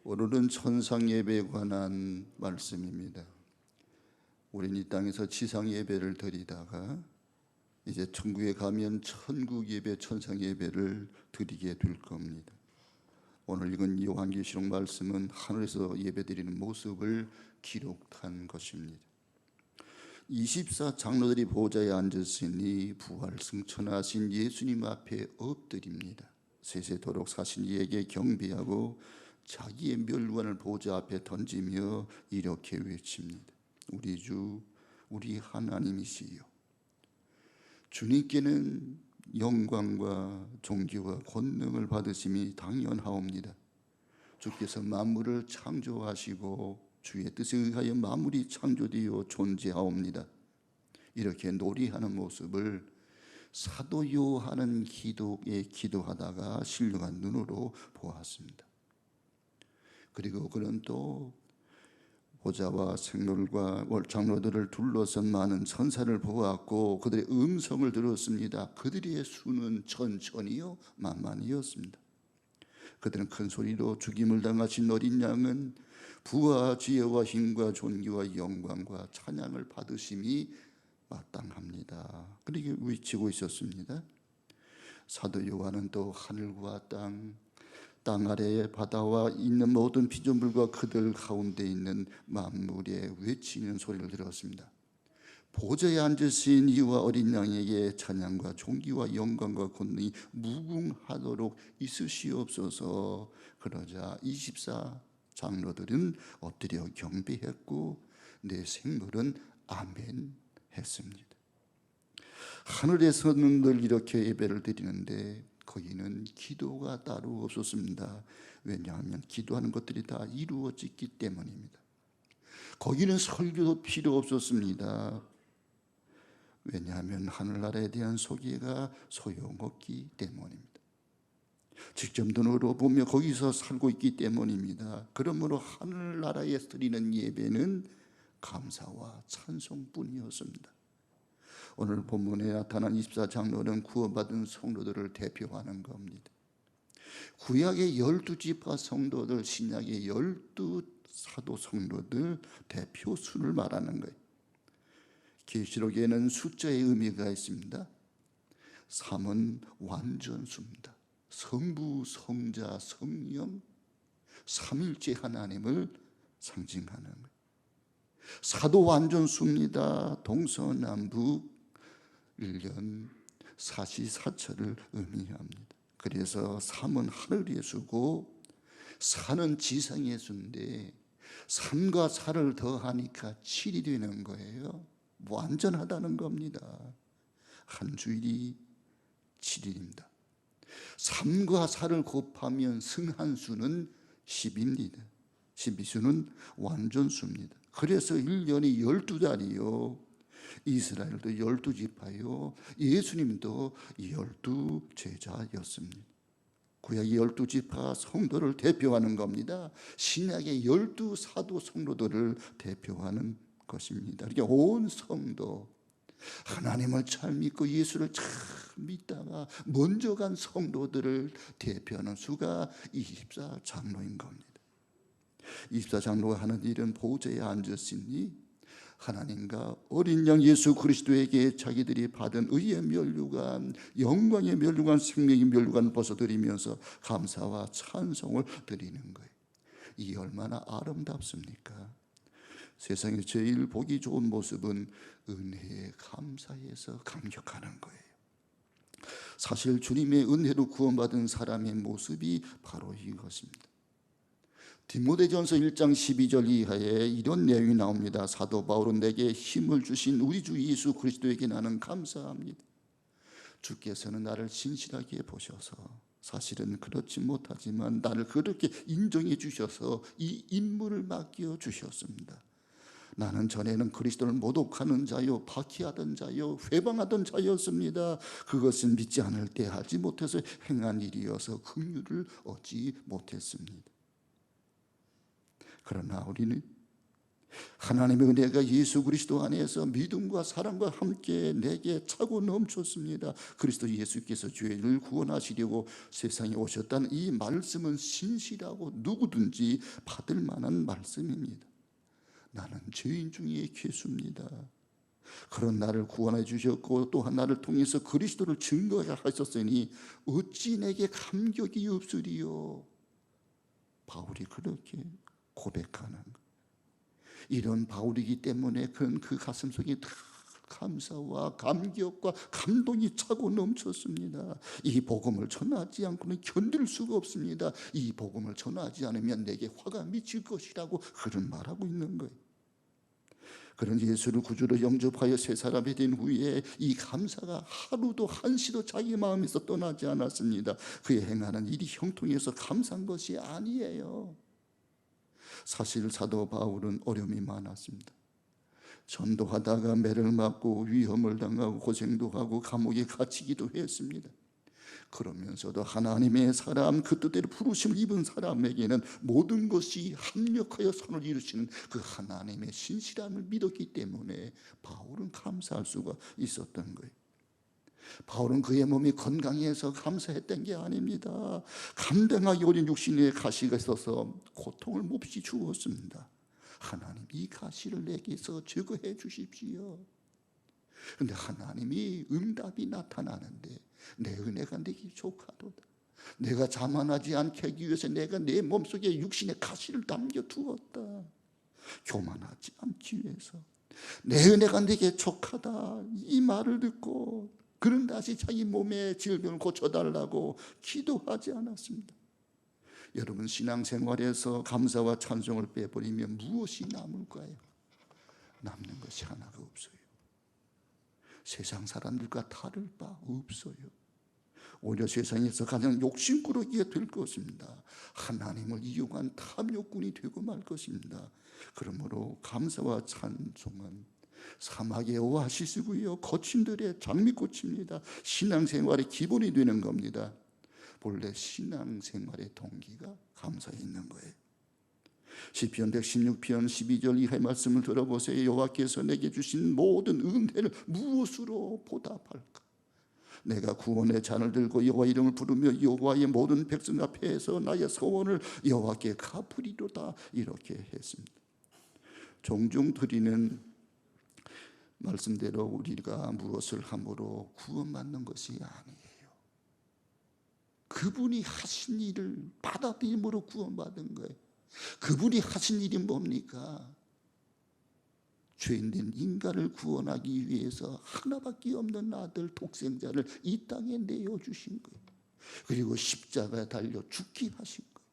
오늘은 천상 예배에 관한 말씀입니다. 우린 이 땅에서 지상 예배를 드리다가 이제 천국에 가면 천국 예배, 천상 예배를 드리게 될 겁니다. 오늘 읽은 요한계시록 말씀은 하늘에서 예배드리는 모습을 기록한 것입니다. 24 장로들이 보좌에 앉았으니 부활 승천하신 예수님 앞에 엎드립니다. 세세토록 사신 이에게 경배하고 자기의 멸관을 보좌 앞에 던지며 이렇게 외칩니다. 우리 주, 우리 하나님이시여. 주님께는 영광과 존귀와 권능을 받으심이 당연하옵니다. 주께서 만물을 창조하시고 주의 뜻에 의하여 만물이 창조되어 존재하옵니다. 이렇게 놀이하는 모습을 사도 요한은 기도에 기도하다가 신령한 눈으로 보았습니다. 그리고 그는 또 보좌와 생로들과 장로들을 둘러선 많은 천사를 보았고 그들의 음성을 들었습니다. 그들의 수는 천천히요 만만이었습니다. 그들은 큰 소리로 죽임을 당하신 어린 양은 부와 지혜와 힘과 존귀와 영광과 찬양을 받으심이 마땅합니다. 그렇게 외치고 있었습니다. 사도 요한은 또 하늘과 땅 아래의 바다와 있는 모든 피조물과 그들 가운데 있는 만물에 외치는 소리를 들었습니다. 보좌에 앉으신 이와 어린 양에게 찬양과 존귀와 영광과 권능이 무궁하도록 있으시옵소서. 그러자 24 장로들은 엎드려 경배했고 내 생물은 아멘 했습니다. 하늘에서는 늘 이렇게 예배를 드리는데 거기는 기도가 따로 없었습니다. 왜냐하면 기도하는 것들이 다 이루어졌기 때문입니다. 거기는 설교도 필요 없었습니다. 왜냐하면 하늘나라에 대한 소개가 소용없기 때문입니다. 직접 눈으로 보며 거기서 살고 있기 때문입니다. 그러므로 하늘나라에서 드리는 예배는 감사와 찬송뿐이었습니다. 오늘 본문에 나타난 24 장로는 구원받은 성도들을 대표하는 겁니다. 구약의 12지파 성도들, 신약의 12 사도 성도들 대표수를 말하는 거예요. 계시록에는 숫자의 의미가 있습니다. 3은 완전수입니다. 성부, 성자, 성령, 삼일째 하나님을 상징하는 거예요. 사도 완전수입니다. 동서남북 1년 사시사철을 의미합니다. 그래서 3은 하늘의 수고 4는 지상의 수인데 3과 4를 더하니까 7이 되는 거예요. 완전하다는 겁니다. 한 주일이 7일입니다. 3과 4를 곱하면 승한수는 10입니다. 12수는 완전수입니다. 그래서 1년이 12달이요. 이스라엘도 12지파요. 예수님도 12제자였습니다. 구약의 12지파 성도를 대표하는 겁니다. 신약의 12사도 성도들을 대표하는 것입니다. 이렇게 온 성도, 하나님을 잘 믿고 예수를 잘 믿다가 먼저 간 성도들을 대표하는 수가 24 장로인 겁니다. 24 장로가 하는 일은 보좌에 앉았으니 하나님과 어린 양 예수 그리스도에게 자기들이 받은 의의 면류관, 영광의 면류관, 생명의 면류관을 벗어드리면서 감사와 찬송을 드리는 거예요. 이게 얼마나 아름답습니까? 세상에 제일 보기 좋은 모습은 은혜에 감사해서 감격하는 거예요. 사실 주님의 은혜로 구원받은 사람의 모습이 바로 이것입니다. 디모데전서 1장 12절 이하에 이런 내용이 나옵니다. 사도 바울은 내게 힘을 주신 우리 주 예수 그리스도에게 나는 감사합니다. 주께서는 나를 신실하게 보셔서 사실은 그렇지 못하지만 나를 그렇게 인정해 주셔서 이 임무를 맡겨 주셨습니다. 나는 전에는 그리스도를 모독하는 자요, 박해하던 자요, 회방하던 자였습니다. 그것은 믿지 않을 때 하지 못해서 행한 일이어서 긍휼을 얻지 못했습니다. 그러나 우리는 하나님의 은혜가 예수 그리스도 안에서 믿음과 사랑과 함께 내게 차고 넘쳤습니다. 그리스도 예수께서 죄를 구원하시려고 세상에 오셨다는 이 말씀은 신실하고 누구든지 받을 만한 말씀입니다. 나는 죄인 중에 괴수입니다. 그런 나를 구원해 주셨고 또한 나를 통해서 그리스도를 증거하셨으니 어찌 내게 감격이 없으리요. 바울이 그렇게 고백하는 것. 이런 바울이기 때문에 그 가슴속에 감사와 감격과 감동이 차고 넘쳤습니다. 이 복음을 전하지 않고는 견딜 수가 없습니다. 이 복음을 전하지 않으면 내게 화가 미칠 것이라고 그런 말하고 있는 거예요. 그런 예수를 구주로 영접하여 새 사람이 된 후에 이 감사가 하루도 한시도 자기 마음에서 떠나지 않았습니다. 그의 행하는 일이 형통해서 감사한 것이 아니에요. 사실 사도 바울은 어려움이 많았습니다. 전도하다가 매를 맞고 위험을 당하고 고생도 하고 감옥에 갇히기도 했습니다. 그러면서도 하나님의 사람, 그 뜻대로 부르심을 입은 사람에게는 모든 것이 합력하여 선을 이루시는 그 하나님의 신실함을 믿었기 때문에 바울은 감사할 수가 있었던 거예요. 바울은 그의 몸이 건강해서 감사했던 게 아닙니다. 감당하기 어린 육신의 가시가 있어서 고통을 몹시 주었습니다. 하나님, 이 가시를 내게서 제거해 주십시오. 그런데 하나님이 응답이 나타나는데 내 은혜가 내게 족하도다. 내가 자만하지 않게 하기 위해서 내가 내 몸속에 육신의 가시를 남겨두었다. 교만하지 않기 위해서 내 은혜가 내게 족하다. 이 말을 듣고 그는 다시 자기 몸의 질병을 고쳐달라고 기도하지 않았습니다. 여러분, 신앙생활에서 감사와 찬송을 빼버리면 무엇이 남을까요? 남는 것이 하나가 없어요. 세상 사람들과 다를 바 없어요. 오히려 세상에서 가장 욕심꾸러기가 될 것입니다. 하나님을 이용한 탐욕꾼이 되고 말 것입니다. 그러므로 감사와 찬송은 사막의 오아시스고요, 거친들의 장미꽃입니다. 신앙생활의 기본이 되는 겁니다. 본래 신앙생활의 동기가 감사에 있는 거예요. 시편 116편 12절 이하의 말씀을 들어보세요. 여호와께서 내게 주신 모든 은혜를 무엇으로 보답할까? 내가 구원의 잔을 들고 여호와 이름을 부르며 여호와의 모든 백성 앞에서 나의 소원을 여호와께 갚으리로다. 이렇게 했습니다. 종종 드리는 말씀대로 우리가 무엇을 함으로 구원받는 것이 아니에요. 그분이 하신 일을 받아들임으로 구원받은 거예요. 그분이 하신 일이 뭡니까? 죄인된 인간을 구원하기 위해서 하나밖에 없는 아들 독생자를 이 땅에 내어주신 거예요. 그리고 십자가에 달려 죽게 하신 거예요.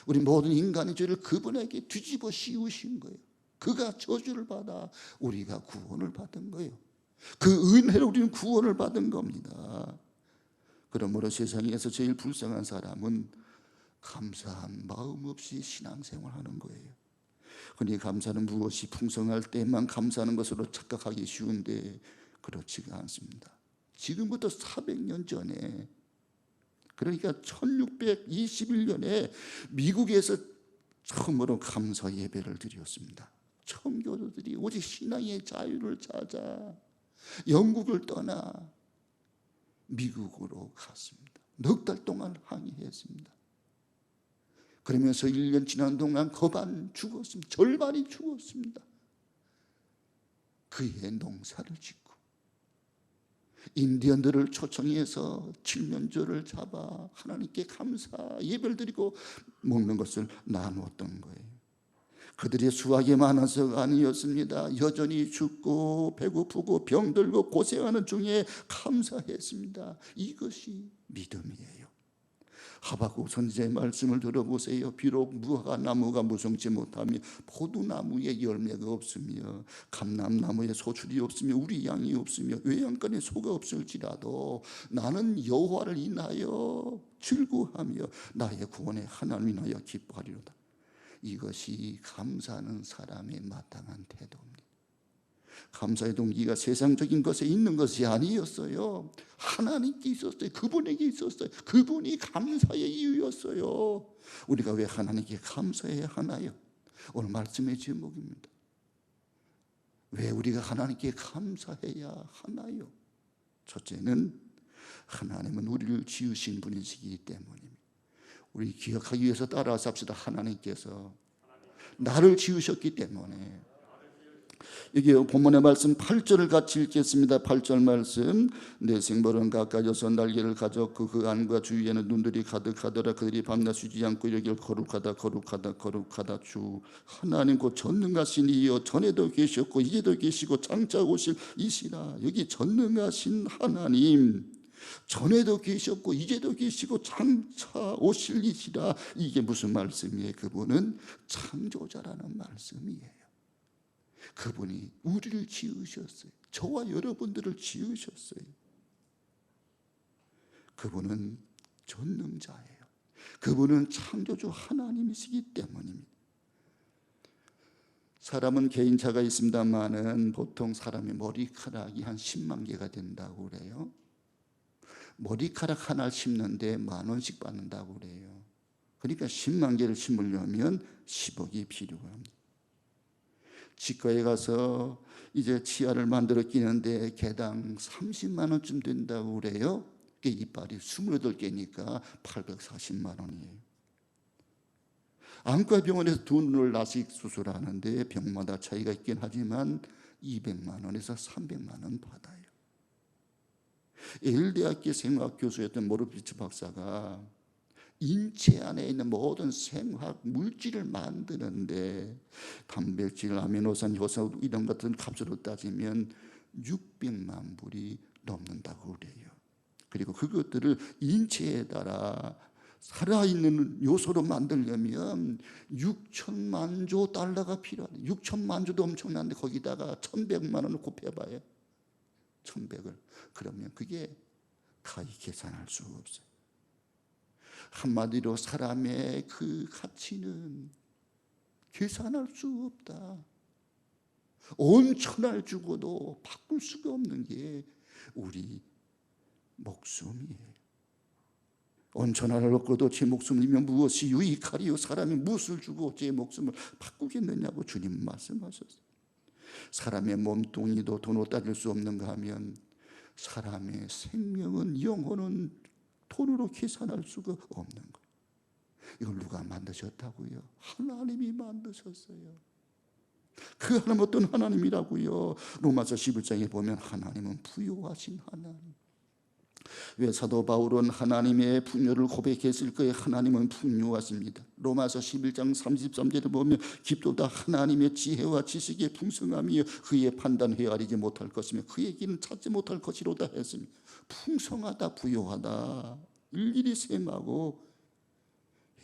우리 모든 인간의 죄를 그분에게 뒤집어 씌우신 거예요. 그가 저주를 받아 우리가 구원을 받은 거예요. 그 은혜로 우리는 구원을 받은 겁니다. 그러므로 세상에서 제일 불쌍한 사람은 감사한 마음 없이 신앙생활하는 거예요. 그러니 감사는 무엇이 풍성할 때만 감사하는 것으로 착각하기 쉬운데 그렇지가 않습니다. 지금부터 400년 전에, 그러니까 1621년에 미국에서 처음으로 감사 예배를 드렸습니다. 청교도들이 오직 신앙의 자유를 찾아 영국을 떠나 미국으로 갔습니다. 넉 달 동안 항해했습니다. 그러면서 1년 지난 동안 거반 죽었습니다. 절반이 죽었습니다. 그의 농사를 짓고 인디언들을 초청해서 칠면조를 잡아 하나님께 감사 예배를 드리고 먹는 것을 나누었던 거예요. 그들의 수확이 많아서가 아니었습니다. 여전히 죽고 배고프고 병들고 고생하는 중에 감사했습니다. 이것이 믿음이에요. 하박국 선지자의 말씀을 들어보세요. 비록 무화과나무가 무성치 못하며 포도나무에 열매가 없으며 감람나무에 소출이 없으며 우리 양이 없으며 외양간에 소가 없을지라도 나는 여호와를 인하여 즐거워하며 나의 구원의 하나님을 인하여 기뻐하리로다. 이것이 감사하는 사람의 마땅한 태도입니다. 감사의 동기가 세상적인 것에 있는 것이 아니었어요. 하나님께 있었어요. 그분에게 있었어요. 그분이 감사의 이유였어요. 우리가 왜 하나님께 감사해야 하나요? 오늘 말씀의 제목입니다. 왜 우리가 하나님께 감사해야 하나요? 첫째는 하나님은 우리를 지으신 분이시기 때문입니다. 우리 기억하기 위해서 따라서 합시다. 하나님께서 나를 지으셨기 때문에. 여기 본문의 말씀 8절을 같이 읽겠습니다. 8절 말씀. 내 생물은 가까이서 날개를 가져 그 안과 주위에는 눈들이 가득하더라. 그들이 밤낮 쉬지 않고 이르기를 거룩하다 거룩하다 거룩하다 주 하나님 곧 전능하신 이여 전에도 계셨고 이제도 계시고 장차 오실 이시라. 여기 전능하신 하나님, 전에도 계셨고 이제도 계시고 장차 오실 이시라. 이게 무슨 말씀이에요? 그분은 창조자라는 말씀이에요. 그분이 우리를 지으셨어요. 저와 여러분들을 지으셨어요. 그분은 전능자예요. 그분은 창조주 하나님이시기 때문입니다. 사람은 개인차가 있습니다만은 보통 사람의 머리카락이 한 10만 개가 된다고 그래요. 머리카락 하나 심는데 10,000원씩 받는다고 그래요. 그러니까 10만 개를 심으려면 10억이 필요합니다. 치과에 가서 이제 치아를 만들어 끼는데 개당 30만 원쯤 된다고 그래요. 이빨이 28개니까 840만 원이에요. 안과 병원에서 두 눈을 라식 수술하는데 병마다 차이가 있긴 하지만 200만 원에서 300만 원 받아요. 예일대학교 생화학 교수였던 모르피츠 박사가 인체 안에 있는 모든 생화학 물질을 만드는데 단백질, 아미노산, 효소 이런 같은 값으로 따지면 600만 불이 넘는다고 그래요. 그리고 그것들을 인체에 따라 살아있는 요소로 만들려면 6천만 조 달러가 필요하다. 6천만 조도 엄청난데 거기다가 1,100만 원을 곱해봐요. 1,100을. 그러면 그게 다 계산할 수가 없어요. 한마디로 사람의 그 가치는 계산할 수 없다. 온 천하를 주고도 바꿀 수가 없는 게 우리 목숨이에요. 온 천하를 얻고도 제 목숨이면 무엇이 유익하리요? 사람이 무엇을 주고 제 목숨을 바꾸겠느냐고 주님 말씀하셨어요. 사람의 몸뚱이도 돈으로 따질 수 없는가 하면 사람의 생명은, 영혼은 돈으로 계산할 수가 없는 거예요. 이걸 누가 만드셨다고요? 하나님이 만드셨어요. 그 하나님 어떤 하나님이라고요? 로마서 11장에 보면 하나님은 부요하신 하나님. 왜 사도 바울은 하나님의 풍요를 고백했을 거예요? 하나님은 풍요하십니다. 로마서 11장 33절에 보면 깊도다 하나님의 지혜와 지식의 풍성함이요 그의 판단 헤아리지 못할 것이며 그의 길은 찾지 못할 것이로다 했습니다. 풍성하다, 부요하다, 일일이 셈하고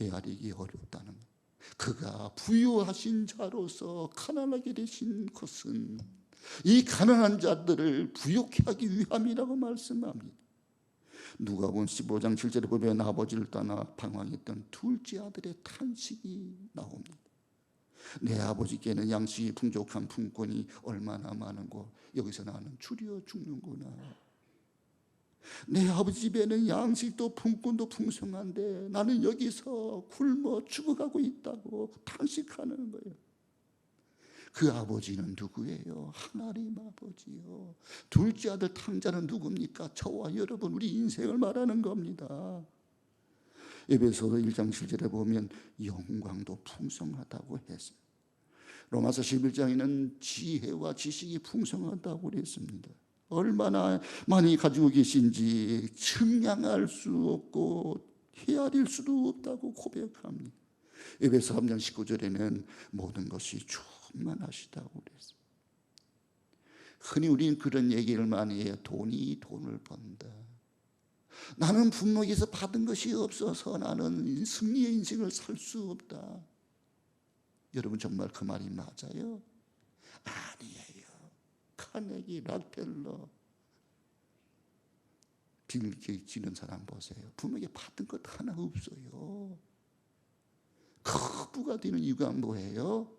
헤아리기 어렵다는 거예요. 그가 부유하신 자로서 가난하게 되신 것은 이 가난한 자들을 부욕케 하기 위함이라고 말씀합니다. 누가복음 15장 7절에 보면 아버지를 떠나 방황했던 둘째 아들의 탄식이 나옵니다. 내 아버지께는 양식이 풍족한 품꾼이 얼마나 많은고 여기서 나는 줄여 죽는구나. 내 아버지 집에는 양식도 품꾼도 풍성한데 나는 여기서 굶어 죽어가고 있다고 탄식하는 거예요. 그 아버지는 누구예요? 하나님 아버지요. 둘째 아들 탕자는 누굽니까? 저와 여러분, 우리 인생을 말하는 겁니다. 에베소서 1장 7절에 보면 영광도 풍성하다고 했습니다. 로마서 11장에는 지혜와 지식이 풍성하다고 그랬습니다. 얼마나 많이 가지고 계신지 측량할 수 없고 헤아릴 수도 없다고 고백합니다. 에베소 3장 19절에는 모든 것이 충만하시다고 그랬습니다. 흔히 우리는 그런 얘기를 많이 해요. 돈이 돈을 번다. 나는 부모에게서 받은 것이 없어서 나는 승리의 인생을 살 수 없다. 여러분 정말 그 말이 맞아요? 아니에요. 카네기, 락펠러, 빌 게이츠 이런 사람 보세요. 부모에게 받은 것 하나 없어요. 그 부가 되는 이유가 뭐예요?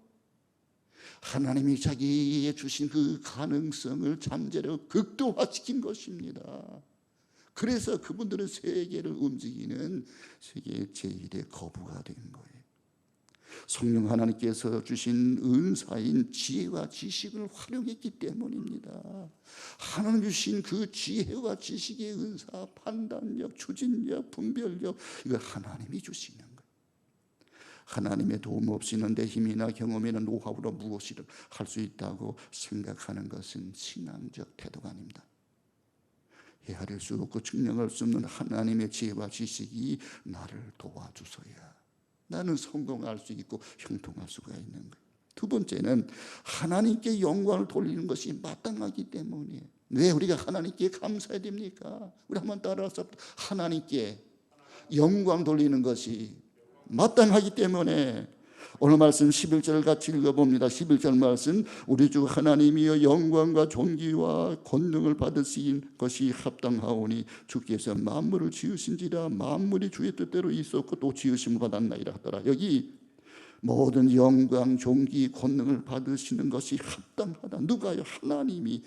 하나님이 자기에게 주신 그 가능성을 잠재력 극도화시킨 것입니다. 그래서 그분들은 세계를 움직이는 세계 제1의 거부가 된 거예요. 성령 하나님께서 주신 은사인 지혜와 지식을 활용했기 때문입니다. 하나님 주신 그 지혜와 지식의 은사, 판단력, 추진력, 분별력, 이거 하나님이 주시는 거예요. 하나님의 도움 없이는 내 힘이나 경험이나 노하우로 무엇이든 할 수 있다고 생각하는 것은 신앙적 태도가 아닙니다. 헤아릴 수 없고 증명할 수 없는 하나님의 지혜와 지식이 나를 도와주소야 나는 성공할 수 있고 형통할 수가 있는 거예요. 두 번째는 하나님께 영광을 돌리는 것이 마땅하기 때문에. 왜 우리가 하나님께 감사해야 됩니까? 우리 한번 따라서 하나님께 영광 돌리는 것이 마땅하기 때문에. 오늘 말씀 11절 같이 읽어봅니다. 11절 말씀, 우리 주 하나님이여 영광과 존귀와 권능을 받으신 것이 합당하오니 주께서 만물을 지으신지라 만물이 주의 뜻대로 있었고 또 지으심을 받았나이다 하더라. 여기 모든 영광, 존귀, 권능을 받으시는 것이 합당하다. 누가요? 하나님이.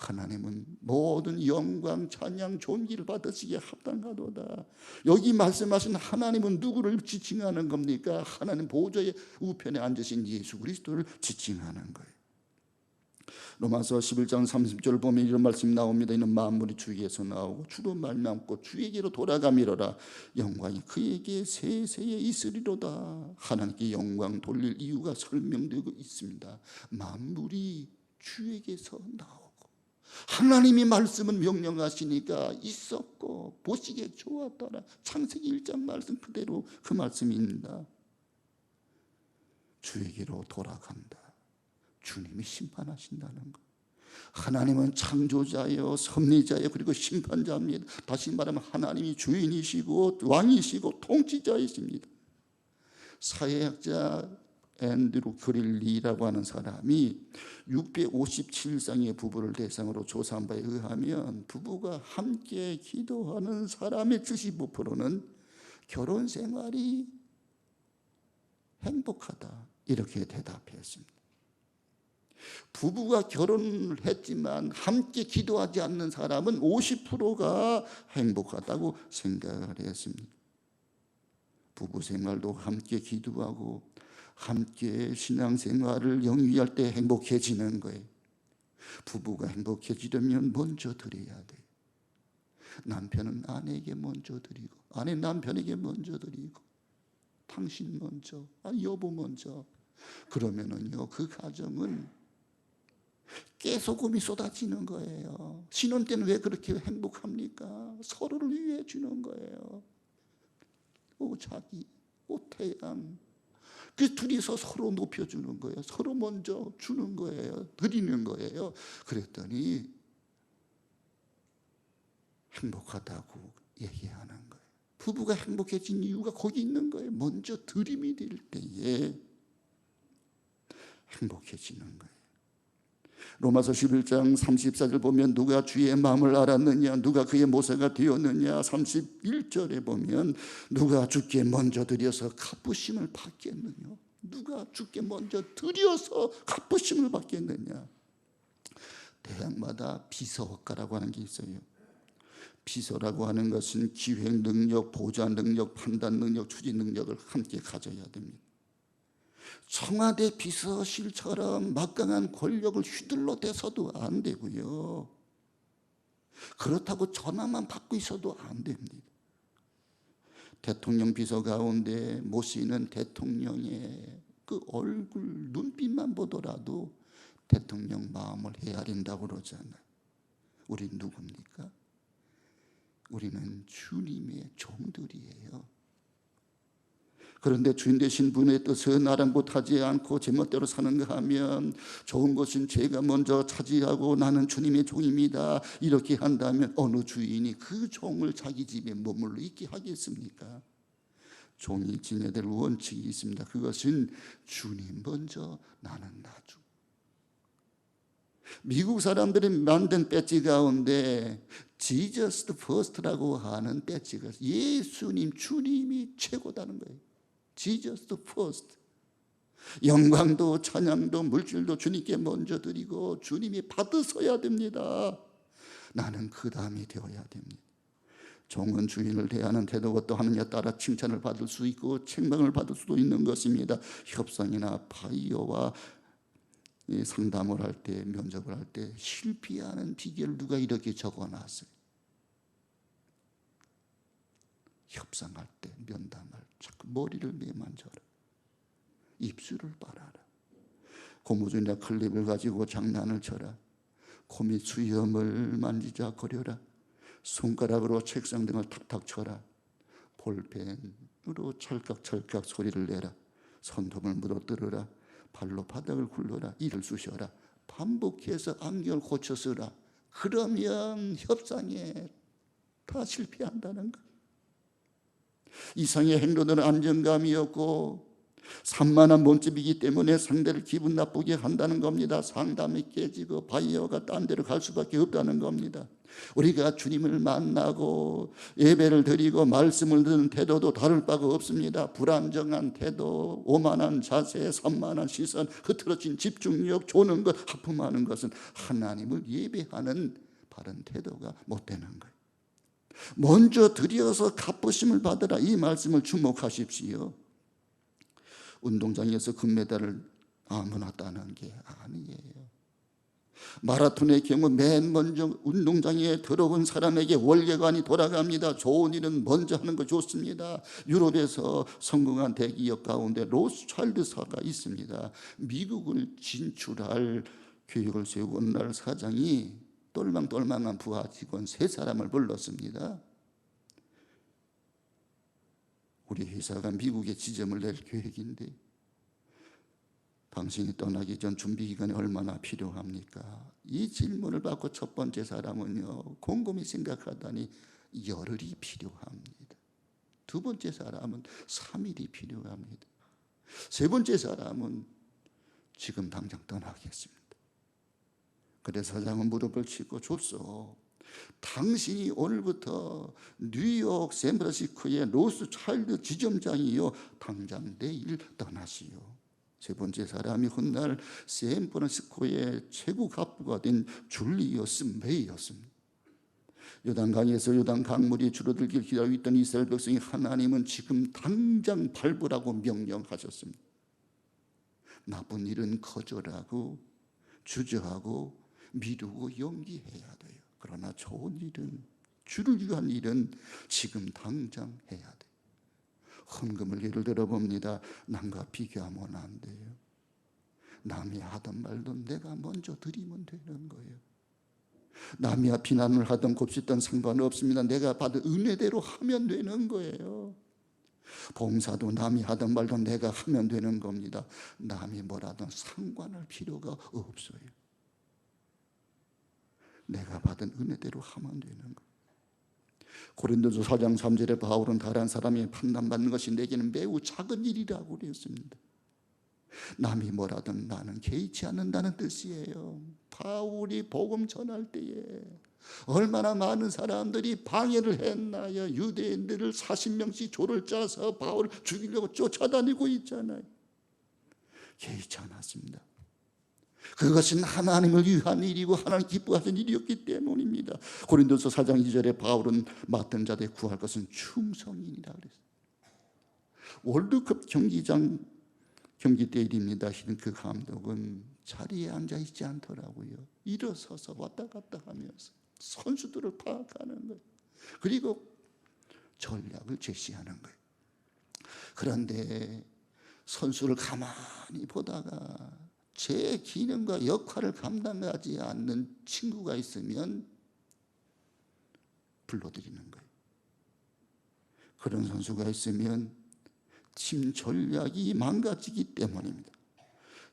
하나님은 모든 영광, 찬양, 존귀를 받으시기에 합당하도다. 여기 말씀하신 하나님은 누구를 지칭하는 겁니까? 하나님 보좌의 우편에 앉으신 예수 그리스도를 지칭하는 거예요. 로마서 11장 30절 보면 이런 말씀이 나옵니다. 이는 만물이 주에게서 나오고 주로 말미암고 주에게로 돌아가미로라. 영광이 그에게 세세에 있으리로다. 하나님께 영광 돌릴 이유가 설명되고 있습니다. 만물이 주에게서 나오고 하나님이 말씀은 명령하시니까 있었고 보시기에 좋았더라. 창세기 1장 말씀 그대로 그 말씀입니다. 주에게로 돌아간다. 주님이 심판하신다는 것. 하나님은 창조자예요, 섭리자예요, 그리고 심판자입니다. 다시 말하면 하나님이 주인이시고 왕이시고 통치자이십니다. 사회학자 앤드루 그릴리라고 하는 사람이 657쌍의 부부를 대상으로 조사한 바에 의하면 부부가 함께 기도하는 사람의 75%는 결혼 생활이 행복하다 이렇게 대답했습니다. 부부가 결혼을 했지만 함께 기도하지 않는 사람은 50%가 행복하다고 생각을 했습니다. 부부 생활도 함께 기도하고 함께 신앙생활을 영위할 때 행복해지는 거예요. 부부가 행복해지려면 먼저 드려야 돼요. 남편은 아내에게 먼저 드리고 아내 남편에게 먼저 드리고 당신 먼저, 여보 먼저. 그러면은요 그 가정은 깨소금이 쏟아지는 거예요. 신혼 때는 왜 그렇게 행복합니까? 서로를 위해 주는 거예요. 오 자기, 오 태양. 그 둘이서 서로 높여주는 거예요. 서로 먼저 주는 거예요. 드리는 거예요. 그랬더니 행복하다고 얘기하는 거예요. 부부가 행복해진 이유가 거기 있는 거예요. 먼저 드림이 될 때에 행복해지는 거예요. 로마서 11장 34절 보면 누가 주의 마음을 알았느냐, 누가 그의 모세가 되었느냐. 31절에 보면 누가 주께 먼저 드려서 갚으심을 받겠느냐. 누가 주께 먼저 드려서 갚으심을 받겠느냐. 대학마다 비서학과라고 하는 게 있어요. 비서라고 하는 것은 기획 능력, 보좌 능력, 판단 능력, 추진 능력을 함께 가져야 됩니다. 청와대 비서실처럼 막강한 권력을 휘둘러 대서도 안 되고요. 그렇다고 전화만 받고 있어도 안 됩니다. 대통령 비서 가운데 모시는 대통령의 그 얼굴, 눈빛만 보더라도 대통령 마음을 헤아린다고 그러잖아요. 우린 누굽니까? 우리는 주님의 종들이에요. 그런데 주인 되신 분의 뜻은 아랑곳하지 않고 제멋대로 사는가 하면 좋은 것은 제가 먼저 차지하고 나는 주님의 종입니다. 이렇게 한다면 어느 주인이 그 종을 자기 집에 머물러 있게 하겠습니까? 종이 지녀야 될 원칙이 있습니다. 그것은 주님 먼저, 나는 나중. 미국 사람들이 만든 배지 가운데 Jesus first라고 하는 배지가 예수님, 주님이 최고다는 거예요. Jesus first. 영광도 찬양도 물질도 주님께 먼저 드리고 주님이 받으셔야 됩니다. 나는 그 다음이 되어야 됩니다. 종은 주인을 대하는 태도가 또 하느냐에 따라 칭찬을 받을 수 있고 책망을 받을 수도 있는 것입니다. 협상이나 바이어와 상담을 할 때, 면접을 할 때 실패하는 비결을 누가 이렇게 적어놨어요. 협상할 때, 면담할 때 자꾸 머리를 매만져라, 입술을 빨아라, 고무줄이나 클립을 가지고 장난을 쳐라, 코 밑 수염을 만지작거려라, 손가락으로 책상 등을 탁탁 쳐라, 볼펜으로 찰칵찰칵 소리를 내라, 손톱을 물어뜯어라, 발로 바닥을 굴러라, 이를 쑤셔라, 반복해서 안경을 고쳐 쓰라. 그러면 협상에 다 실패한다는 거. 이상의 행동들은 안정감이 없고 산만한 몸집이기 때문에 상대를 기분 나쁘게 한다는 겁니다. 상담이 깨지고 바이어가 딴 데로 갈 수밖에 없다는 겁니다. 우리가 주님을 만나고 예배를 드리고 말씀을 듣는 태도도 다를 바가 없습니다. 불안정한 태도, 오만한 자세, 산만한 시선, 흐트러진 집중력, 조는 것, 하품하는 것은 하나님을 예배하는 바른 태도가 못 되는 거예요. 먼저 드려서 갚으심을 받으라, 이 말씀을 주목하십시오. 운동장에서 금메달을 아무나 따는 게 아니에요. 마라톤의 경우 맨 먼저 운동장에 들어온 사람에게 월계관이 돌아갑니다. 좋은 일은 먼저 하는 거 좋습니다. 유럽에서 성공한 대기업 가운데 로스차일드사가 있습니다. 미국을 진출할 계획을 세우고 어느 날 사장이 똘망똘망한 부하 직원 3사람을 불렀습니다. 우리 회사가 미국에 지점을 낼 계획인데 당신이 떠나기 전 준비 기간이 얼마나 필요합니까? 이 질문을 받고 첫 번째 사람은요, 곰곰이 생각하다니 열흘이 필요합니다. 두 번째 사람은 3일이 필요합니다. 세 번째 사람은 지금 당장 떠나겠습니다. 그래서 사장은 무릎을 치고 줬어. 당신이 오늘부터 뉴욕 샌프란시스코의 로스차일드 지점장이요, 당장 내일 떠나시오. 세 번째 사람이 훗날 샌프란시스코의 최고 갑부가 된 줄리어스 메이였습니다. 요단강에서 요단 강물이 줄어들길 기다리고 있던 이스라엘 백성이 하나님은 지금 당장 밟으라고 명령하셨습니다. 나쁜 일은 거절하고 주저하고 미루고 연기해야 돼요. 그러나 좋은 일은, 주를 위한 일은 지금 당장 해야 돼요. 헌금을 예를 들어 봅니다. 남과 비교하면 안 돼요. 남이 하던 말도 내가 먼저 드리면 되는 거예요. 남이 비난을 하던 곱씹던 상관없습니다. 내가 받은 은혜대로 하면 되는 거예요. 봉사도 남이 하던 말도 내가 하면 되는 겁니다. 남이 뭐라든 상관할 필요가 없어요. 내가 받은 은혜대로 하면 되는 거예요. 고린도서 4장 3절에 바울은 다른 사람이 판단받는 것이 내게는 매우 작은 일이라고 그랬습니다. 남이 뭐라든 나는 개의치 않는다는 뜻이에요. 바울이 복음 전할 때에 얼마나 많은 사람들이 방해를 했나요? 유대인들을 40명씩 조를 짜서 바울을 죽이려고 쫓아다니고 있잖아요. 개의치 않았습니다. 그것은 하나님을 위한 일이고 하나님 기뻐하시는 일이었기 때문입니다. 고린도서 4장 2절에 바울은 맡은 자들에 구할 것은 충성이니라 그랬어요. 월드컵 경기 때 일입니다. 그 감독은 자리에 앉아 있지 않더라고요. 일어서서 왔다 갔다 하면서 선수들을 파악하는 거예요. 그리고 전략을 제시하는 거예요. 그런데 선수를 가만히 보다가 제 기능과 역할을 감당하지 않는 친구가 있으면 불러들이는 거예요. 그런 선수가 있으면 팀 전략이 망가지기 때문입니다.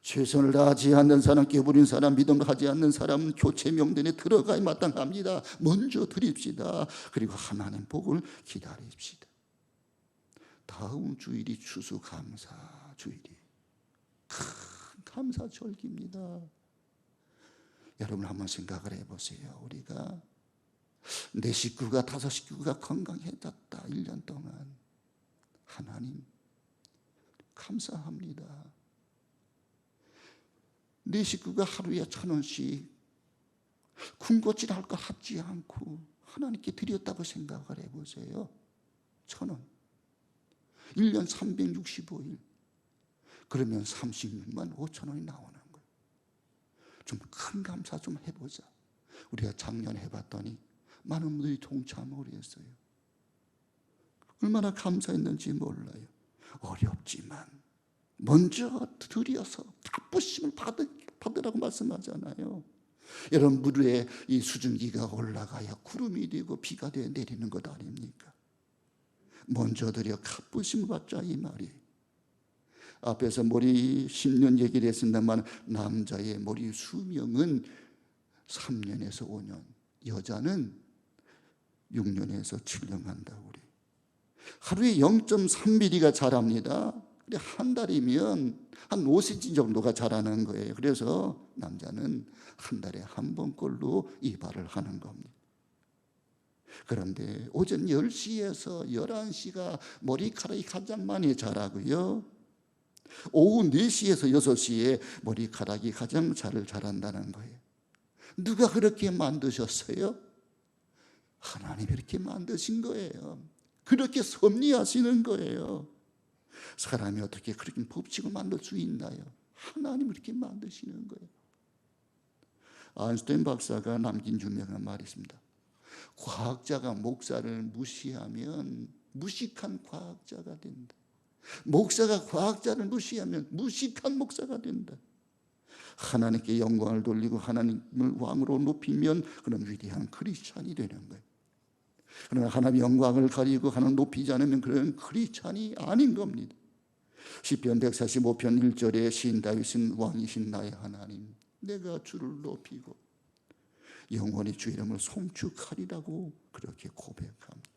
최선을 다하지 않는 사람, 깨부린 사람, 믿음을 하지 않는 사람은 교체 명단에 들어가야 마땅합니다. 먼저 드립시다. 그리고 하나님 복을 기다립시다. 다음 주일이 추수감사 주일이에요. 큰 감사절기입니다. 여러분 한번 생각을 해보세요. 우리가 내 식구가 5식구가 건강해졌다. 1년 동안 하나님 감사합니다. 내 식구가 하루에 1,000원씩 군것질 할 거 하지 않고 하나님께 드렸다고 생각을 해보세요. 1,000원. 1년 365일. 그러면 36만 5천 원이 나오는 거예요. 좀 큰 감사 좀 해보자. 우리가 작년에 해봤더니 많은 분들이 동참을 했어요. 얼마나 감사했는지 몰라요. 어렵지만 먼저 드려서 기쁘심을 받으라고 말씀하잖아요. 여러분, 물에 이 수증기가 올라가야 구름이 되고 비가 되어 내리는 것 아닙니까? 먼저 드려 기쁘심을 받자, 이 말이. 앞에서 머리 10년 얘기를 했습니다만, 남자의 머리 수명은 3년에서 5년, 여자는 6년에서 7년 한다고 그래. 하루에 0.3mm가 자랍니다. 한 달이면 한 5cm 정도가 자라는 거예요. 그래서 남자는 한 달에 한 번꼴로 이발을 하는 겁니다. 그런데 오전 10시에서 11시가 머리카락이 가장 많이 자라고요, 오후 4시에서 6시에 머리카락이 가장 잘 자란다는 거예요. 누가 그렇게 만드셨어요? 하나님이 이렇게 만드신 거예요. 그렇게 섭리하시는 거예요. 사람이 어떻게 그렇게 법칙을 만들 수 있나요? 하나님이 이렇게 만드시는 거예요. 아인슈타인 박사가 남긴 유명한 말이 있습니다. 과학자가 목사를 무시하면 무식한 과학자가 된다. 목사가 과학자를 무시하면 무식한 목사가 된다. 하나님께 영광을 돌리고 하나님을 왕으로 높이면 그런 위대한 크리스찬이 되는 거예요. 그러나 하나님의 영광을 가리고 하나님 높이지 않으면 그런 크리스찬이 아닌 겁니다. 시편 145편 1절에 시인 다윗은 왕이신 나의 하나님, 내가 주를 높이고 영원히 주 이름을 송축하리라고 그렇게 고백합니다.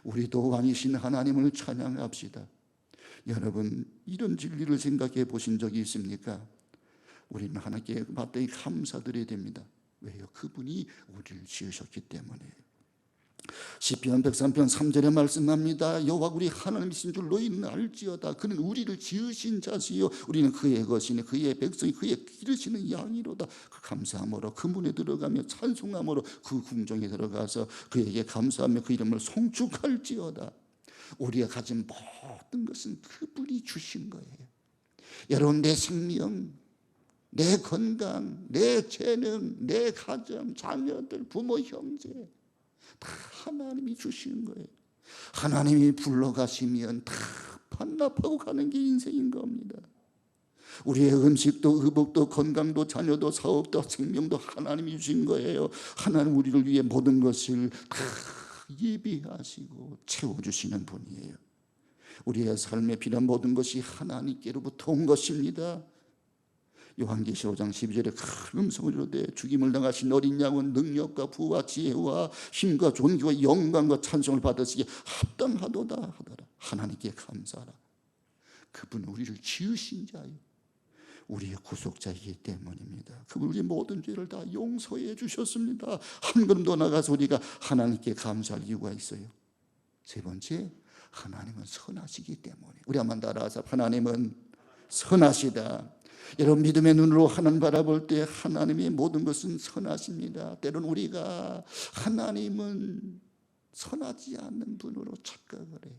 우리도 왕이신 하나님을 찬양합시다. 여러분, 이런 진리를 생각해 보신 적이 있습니까? 우리는 하나님께 마땅히 감사드려야 됩니다. 왜요? 그분이 우리를 지으셨기 때문에. 시편 103편 3절에 말씀합니다. 여호와 우리 하나님이신 줄 너희는 알지어다. 그는 우리를 지으신 자시요 우리는 그의 것이니 그의 백성이 그의 기르시는 양이로다. 그 감사함으로 그 문에 들어가며 찬송함으로 그 궁정에 들어가서 그에게 감사하며 그 이름을 송축할지어다. 우리가 가진 모든 것은 그분이 주신 거예요. 여러분, 내 생명, 내 건강, 내 재능, 내 가정, 자녀들, 부모, 형제 다 하나님이 주시는 거예요. 하나님이 불러가시면 다 반납하고 가는 게 인생인 겁니다. 우리의 음식도 의복도 건강도 자녀도 사업도 생명도 하나님이 주신 거예요. 하나님 우리를 위해 모든 것을 다 예비하시고 채워주시는 분이에요. 우리의 삶에 필요한 모든 것이 하나님께로부터 온 것입니다. 요한계시록 5장 12절에 큰 음성을 이르되 죽임을 당하신 어린 양은 능력과 부와 지혜와 힘과 존귀와 영광과 찬송을 받으시기에 합당하도다 하더라. 하나님께 감사하라. 그분은 우리를 지으신 자요, 우리의 구속자이기 때문입니다. 그분 우리 모든 죄를 다 용서해 주셨습니다. 한 걸음 더 나가서 우리가 하나님께 감사할 이유가 있어요. 세 번째, 하나님은 선하시기 때문에. 우리 한번 따라서 하나님은 선하시다. 여러분, 믿음의 눈으로 하나님 바라볼 때 하나님의 모든 것은 선하십니다. 때로는 우리가 하나님은 선하지 않는 분으로 착각을 해요.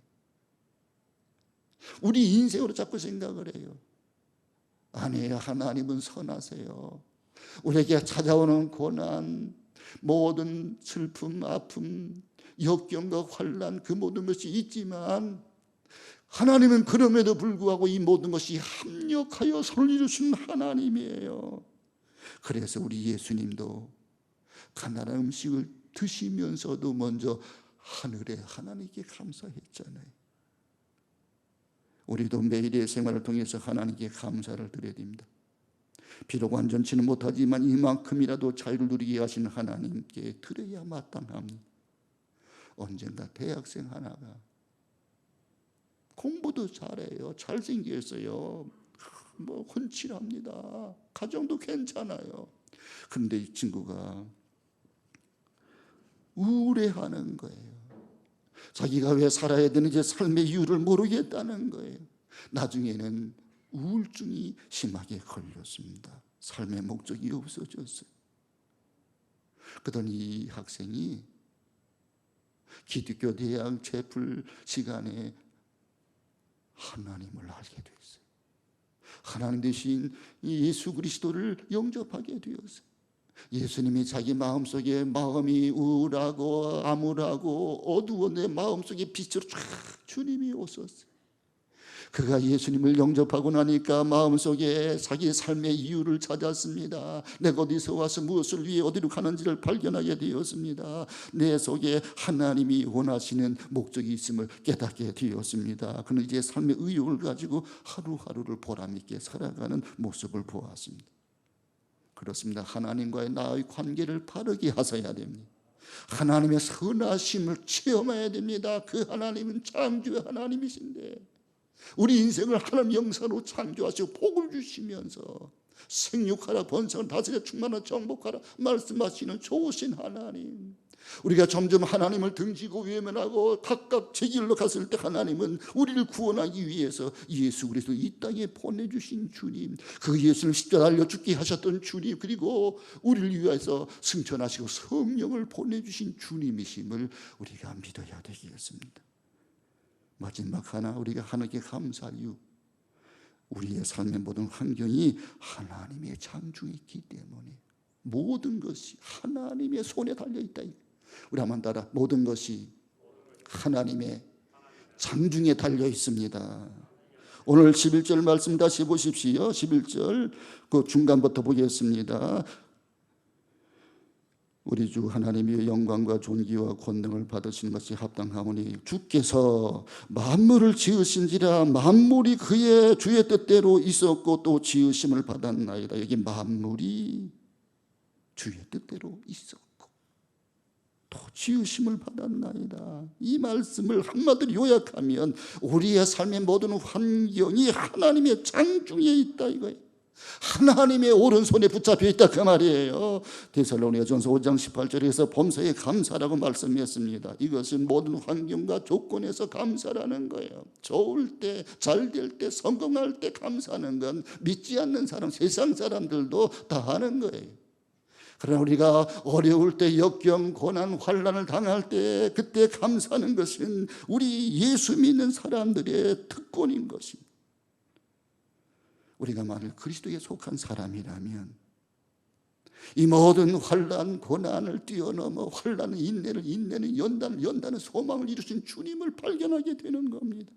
우리 인생으로 자꾸 생각을 해요. 아니에요. 하나님은 선하세요. 우리에게 찾아오는 고난, 모든 슬픔, 아픔, 역경과 환난, 그 모든 것이 있지만 하나님은 그럼에도 불구하고 이 모든 것이 합력하여 서로 이루신 하나님이에요. 그래서 우리 예수님도 가난한 음식을 드시면서도 먼저 하늘의 하나님께 감사했잖아요. 우리도 매일의 생활을 통해서 하나님께 감사를 드려야 됩니다. 비록 완전치는 못하지만 이만큼이라도 자유를 누리게 하신 하나님께 드려야 마땅합니다. 언젠가 대학생 하나가 공부도 잘해요. 잘생겼어요. 뭐 훤칠합니다. 가정도 괜찮아요. 그런데 이 친구가 우울해하는 거예요. 자기가 왜 살아야 되는지 삶의 이유를 모르겠다는 거예요. 나중에는 우울증이 심하게 걸렸습니다. 삶의 목적이 없어졌어요. 그러더니 이 학생이 기독교 대학 채플 시간에 하나님을 알게 됐어요. 하나님 대신 예수 그리스도를 영접하게 되었어요. 예수님이 자기 마음속에 마음이 우울하고 암울하고 어두운 내 마음속에 빛으로 쫙 주님이 오셨어요. 그가 예수님을 영접하고 나니까 마음속에 자기 삶의 이유를 찾았습니다. 내가 어디서 와서 무엇을 위해 어디로 가는지를 발견하게 되었습니다. 내 속에 하나님이 원하시는 목적이 있음을 깨닫게 되었습니다. 그는 이제 삶의 의욕을 가지고 하루하루를 보람있게 살아가는 모습을 보았습니다. 그렇습니다. 하나님과의 나의 관계를 바르게 하셔야 됩니다. 하나님의 선하심을 체험해야 됩니다. 그 하나님은 창조의 하나님이신데 우리 인생을 하나님 영상으로 창조하시고 복을 주시면서 생육하라 번성을 다스려 충만하라 정복하라 말씀하시는 좋으신 하나님, 우리가 점점 하나님을 등지고 외면하고 각각 제 길로 갔을 때 하나님은 우리를 구원하기 위해서 예수 그리스도 이 땅에 보내주신 주님, 그 예수를 십자가 달려 죽게 하셨던 주님, 그리고 우리를 위해서 승천하시고 성령을 보내주신 주님이심을 우리가 믿어야 되겠습니다. 마지막 하나, 우리가 하나님께 감사할 이유, 우리의 삶의 모든 환경이 하나님의 창조에 있기 때문에 모든 것이 하나님의 손에 달려있다. 우리 한번 따라, 모든 것이 하나님의 장중에 달려 있습니다. 오늘 11절 말씀 다시 보십시오. 11절 그 중간부터 보겠습니다. 우리 주 하나님의 영광과 존귀와 권능을 받으시는 것이 합당하오니 주께서 만물을 지으신지라 만물이 그의 주의 뜻대로 있었고 또 지으심을 받았나이다. 여기 만물이 주의 뜻대로 있었고 또 지으심을 받았나이다. 이 말씀을 한마디로 요약하면 우리의 삶의 모든 환경이 하나님의 장중에 있다 이거예요. 하나님의 오른손에 붙잡혀 있다 그 말이에요. 데살로니가전서 5장 18절에서 범사에 감사라고 말씀했습니다. 이것은 모든 환경과 조건에서 감사라는 거예요. 좋을 때, 잘 될 때, 성공할 때 감사하는 건 믿지 않는 사람, 세상 사람들도 다 하는 거예요. 그러나 우리가 어려울 때, 역경, 고난, 환난을 당할 때 그때 감사하는 것은 우리 예수 믿는 사람들의 특권인 것입니다. 우리가 만일 그리스도에 속한 사람이라면 이 모든 환난, 고난을 뛰어넘어 환난은 인내를, 인내는 연단을, 연단은 소망을 이루신 주님을 발견하게 되는 겁니다.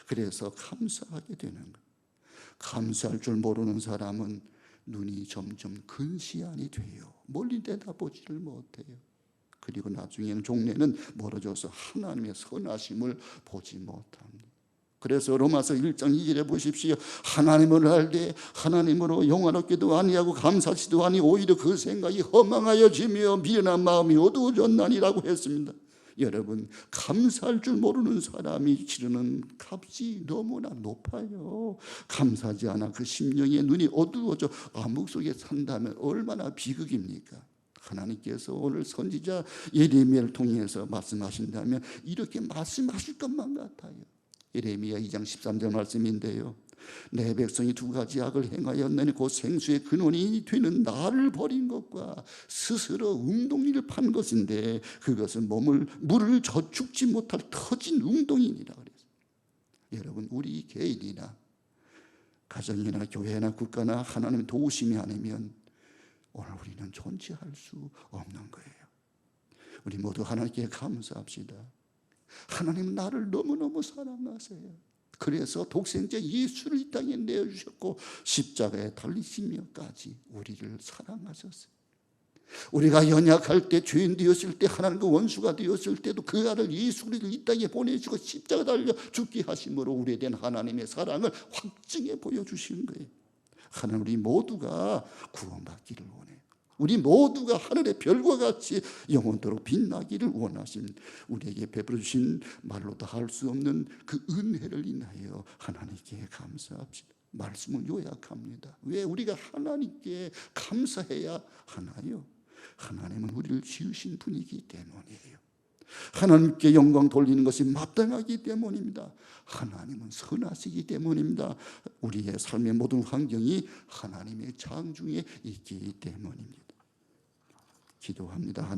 그래서 감사하게 되는 거예요. 감사할 줄 모르는 사람은 눈이 점점 근시안이 돼요. 멀리 내다보지를 못해요. 그리고 나중에는 종래는 멀어져서 하나님의 선하심을 보지 못합니다. 그래서 로마서 1장 2절에 보십시오. 하나님을 알되 하나님으로 영화롭게도 아니하고 감사치도 아니 오히려 그 생각이 허망하여지며 미련한 마음이 어두워졌나니라고 했습니다. 여러분, 감사할 줄 모르는 사람이 치르는 값이 너무나 높아요. 감사하지 않아 그 심령의 눈이 어두워져 암흑 속에 산다면 얼마나 비극입니까? 하나님께서 오늘 선지자 예레미야를 통해서 말씀하신다면 이렇게 말씀하실 것만 같아요. 예레미야 2장 13절 말씀인데요, 내 백성이 두 가지 악을 행하였느니 곧 생수의 근원이 되는 나를 버린 것과 스스로 웅덩이를 판 것인데 그것은 물을 저축지 못할 터진 웅덩이니라 그랬어요. 여러분, 우리 개인이나 가정이나 교회나 국가나 하나님의 도우심이 아니면 오늘 우리는 존재할 수 없는 거예요. 우리 모두 하나님께 감사합시다. 하나님은 나를 너무너무 사랑하세요. 그래서 독생자 예수를 이 땅에 내어주셨고 십자가에 달리시며까지 우리를 사랑하셨어요. 우리가 연약할 때, 죄인 되었을 때, 하나님과 원수가 되었을 때도 그 아들 예수 그리스도를 이 땅에 보내주시고 십자가 달려 죽게 하심으로 우리에 대한 하나님의 사랑을 확증해 보여주시는 거예요. 하나님, 우리 모두가 구원받기를 원해요. 우리 모두가 하늘의 별과 같이 영원토록 빛나기를 원하신 우리에게 베풀어 주신 말로도 할 수 없는 그 은혜를 인하여 하나님께 감사합시다. 말씀을 요약합니다. 왜 우리가 하나님께 감사해야 하나요? 하나님은 우리를 지으신 분이기 때문이에요. 하나님께 영광 돌리는 것이 마땅하기 때문입니다. 하나님은 선하시기 때문입니다. 우리의 삶의 모든 환경이 하나님의 창중에 있기 때문입니다. 기도합니다. 하나님,